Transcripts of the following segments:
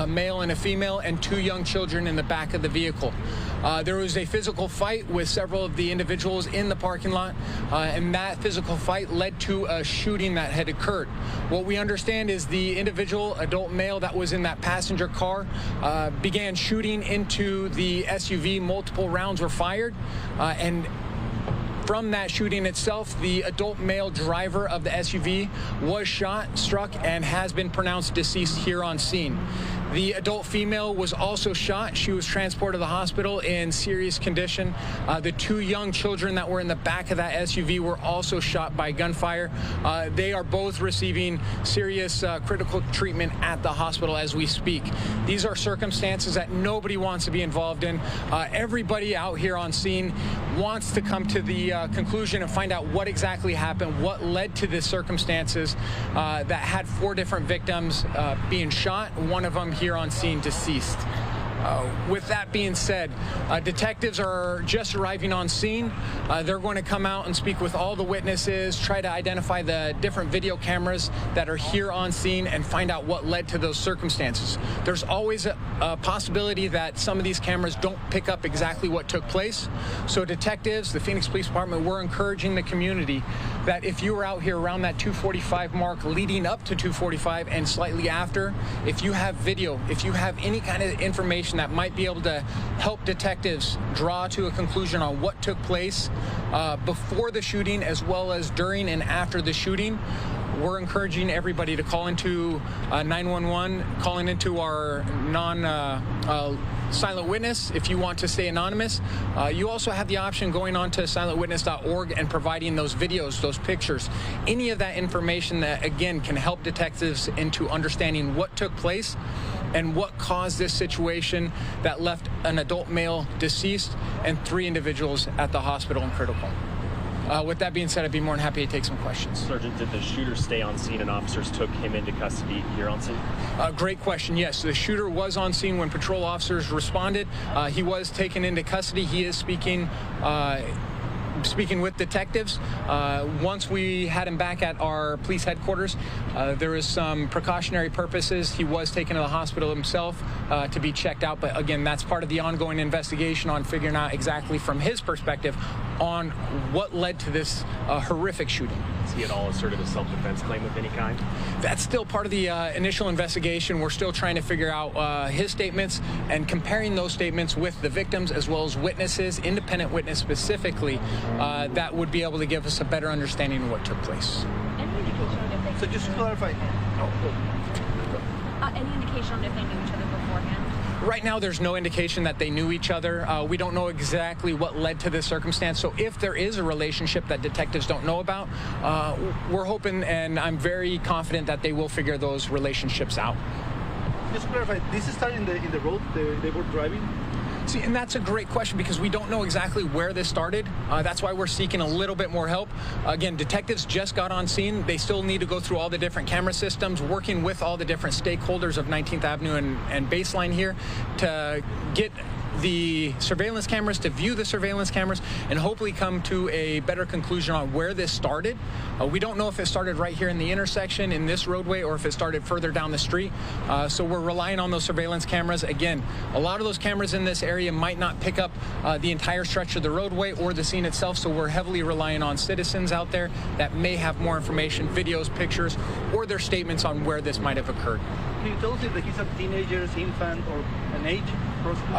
a male and a female, and 2 young children in the back of the vehicle. There was a physical fight with several of the individuals in the parking lot, and that physical fight led to a shooting that had occurred. What we understand is the individual, adult male that was in that passenger car, began shooting into the SUV. Multiple rounds were fired, and from that shooting itself, the adult male driver of the SUV was shot, struck, and has been pronounced deceased here on scene. The adult female was also shot. She was transported to the hospital in serious condition. The 2 young children that were in the back of that SUV were also shot by gunfire. They are both receiving serious critical treatment at the hospital as we speak. These are circumstances that nobody wants to be involved in. Everybody out here on scene wants to come to the conclusion and find out what exactly happened, what led to the circumstances that had 4 different victims being shot, one of them here on scene deceased. With that being said, detectives are just arriving on scene. They're going to come out and speak with all the witnesses, try to identify the different video cameras that are here on scene and find out what led to those circumstances. There's always a possibility that some of these cameras don't pick up exactly what took place. So detectives, the Phoenix Police Department, we're encouraging the community that if you were out here around that 2:45 mark leading up to 2:45 and slightly after, if you have video, if you have any kind of information that might be able to help detectives draw to a conclusion on what took place before the shooting as well as during and after the shooting, we're encouraging everybody to call into 911, calling into our silent witness if you want to stay anonymous. You also have the option going on to silentwitness.org and providing those videos, those pictures, any of that information that, again, can help detectives into understanding what took place and what caused this situation that left an adult male deceased and 3 individuals at the hospital and critical. With that being said, I'd be more than happy to take some questions. Sergeant, did the shooter stay on scene and officers took him into custody here on scene? Great question. Yes, the shooter was on scene when patrol officers responded. He was taken into custody. He is speaking with detectives. Once we had him back at our police headquarters, there was some precautionary purposes. He was taken to the hospital himself to be checked out. But again, that's part of the ongoing investigation on figuring out exactly from his perspective on what led to this horrific shooting. Has he at all asserted a self-defense claim of any kind? That's still part of the initial investigation. We're still trying to figure out his statements and comparing those statements with the victims as well as witnesses, independent witness specifically, that would be able to give us a better understanding of what took place. Any indication on if they... So just to clarify... any indication on if they knew each other beforehand? Right now, there's no indication that they knew each other. We don't know exactly what led to this circumstance. So if there is a relationship that detectives don't know about, we're hoping, and I'm very confident that they will figure those relationships out. Just to clarify, this started in the road they were driving? See, and that's a great question because we don't know exactly where this started. That's why we're seeking a little bit more help. Again, detectives just got on scene. They still need to go through all the different camera systems, working with all the different stakeholders of 19th Avenue and Baseline here to get the surveillance cameras, to view the surveillance cameras, and hopefully come to a better conclusion on where this started. We don't know if it started right here in the intersection in this roadway or if it started further down the street. So we're relying on those surveillance cameras. Again, a lot of those cameras in this area might not pick up the entire stretch of the roadway or the scene itself, so we're heavily relying on citizens out there that may have more information, videos, pictures, or their statements on where this might have occurred. Can you tell us if he's a teenager, infant, or an age?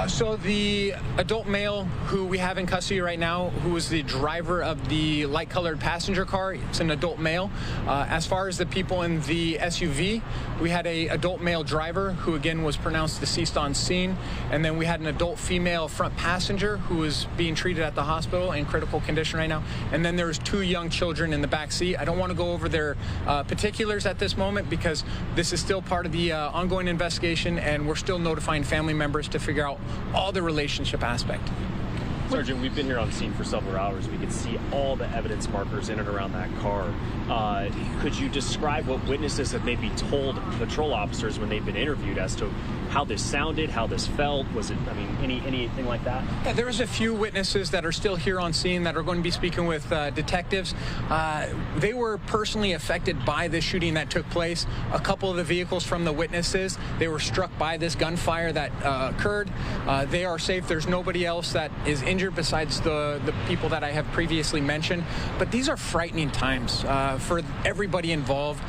So the adult male who we have in custody right now, who is the driver of the light-colored passenger car, it's an adult male. As far as the people in the SUV, we had an adult male driver who again was pronounced deceased on scene, and then we had an adult female front passenger who is being treated at the hospital in critical condition right now, and then there's 2 young children in the back seat. I don't want to go over their particulars at this moment because this is still part of the ongoing investigation, and we're still notifying family members to figure out all the relationship aspect. Sergeant, we've been here on scene for several hours. We can see all the evidence markers in and around that car. Could you describe what witnesses have maybe told patrol officers when they've been interviewed as to how this sounded, how this felt? Was it, I mean, anything like that? Yeah, there was a few witnesses that are still here on scene that are going to be speaking with detectives. They were personally affected by this shooting that took place. A couple of the vehicles from the witnesses, they were struck by this gunfire that occurred. They are safe. There's nobody else that is injured besides the people that I have previously mentioned. But these are frightening times for everybody involved,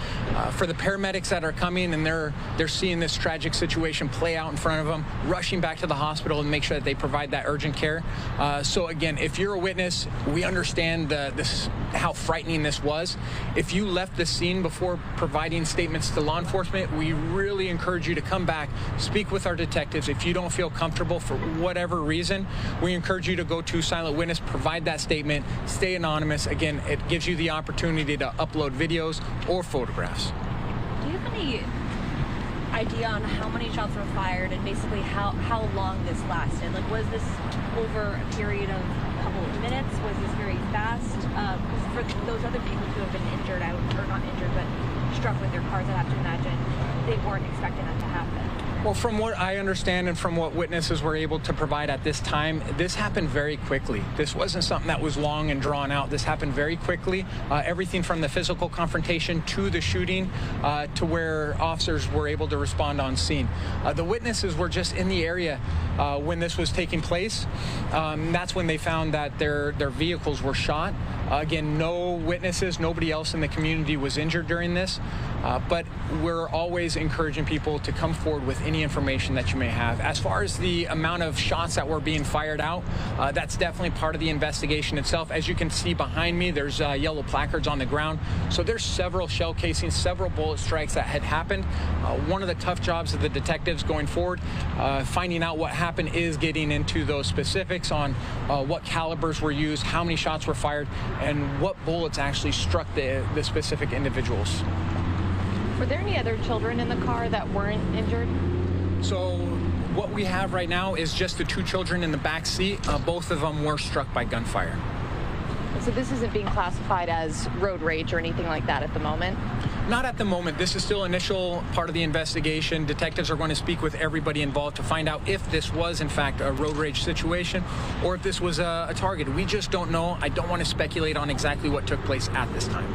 for the paramedics that are coming and they're seeing this tragic situation play out in front of them, rushing back to the hospital and make sure that they provide that urgent care. So again, if you're a witness, we understand how frightening this was. If you left the scene before providing statements to law enforcement, we really encourage you to come back, speak with our detectives. If you don't feel comfortable for whatever reason, we encourage you to go to Silent Witness, provide that statement, stay anonymous. Again, it gives you the opportunity to upload videos or photographs. Do you have any idea on how many shots were fired and basically how long this lasted? Like, was this over a period of a couple of minutes? Was this very fast? Because for those other people who have been injured out, or not injured, but struck with their cars, I have to imagine they weren't expecting that to happen. Well, from what I understand and from what witnesses were able to provide at this time, this happened very quickly. This wasn't something that was long and drawn out. This happened very quickly. Everything from the physical confrontation to the shooting to where officers were able to respond on scene. The witnesses were just in the area when this was taking place. That's when they found that their vehicles were shot. Again, no witnesses, nobody else in the community was injured during this. But we're always encouraging people to come forward with any information that you may have. As far as the amount of shots that were being fired out, that's definitely part of the investigation itself. As you can see behind me, there's yellow placards on the ground. So there's several shell casings, several bullet strikes that had happened. One of the tough jobs of the detectives going forward, finding out what happened, is getting into those specifics on what calibers were used, how many shots were fired, and what bullets actually struck the specific individuals. Were there any other children in the car that weren't injured? So what we have right now is just the two children in the back seat. Both of them were struck by gunfire. So this isn't being classified as road rage or anything like that at the moment? Not at the moment. This is still initial part of the investigation. Detectives are going to speak with everybody involved to find out if this was in fact a road rage situation or if this was a target. We just don't know. I don't want to speculate on exactly what took place at this time.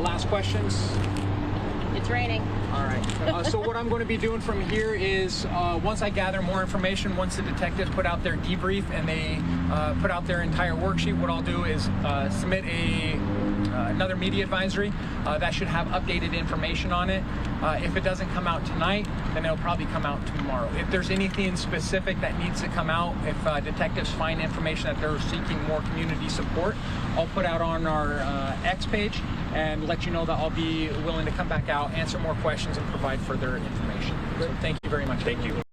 Last questions? It's raining. All right. So what I'm going to be doing from here is once I gather more information, once the detectives put out their debrief and they put out their entire worksheet, what I'll do is submit another media advisory that should have updated information on it. If it doesn't come out tonight, then it'll probably come out tomorrow. If there's anything specific that needs to come out, if detectives find information that they're seeking more community support, I'll put out on our X page and let you know that I'll be willing to come back out, answer more questions, and provide further information. So thank you very much. Thank you.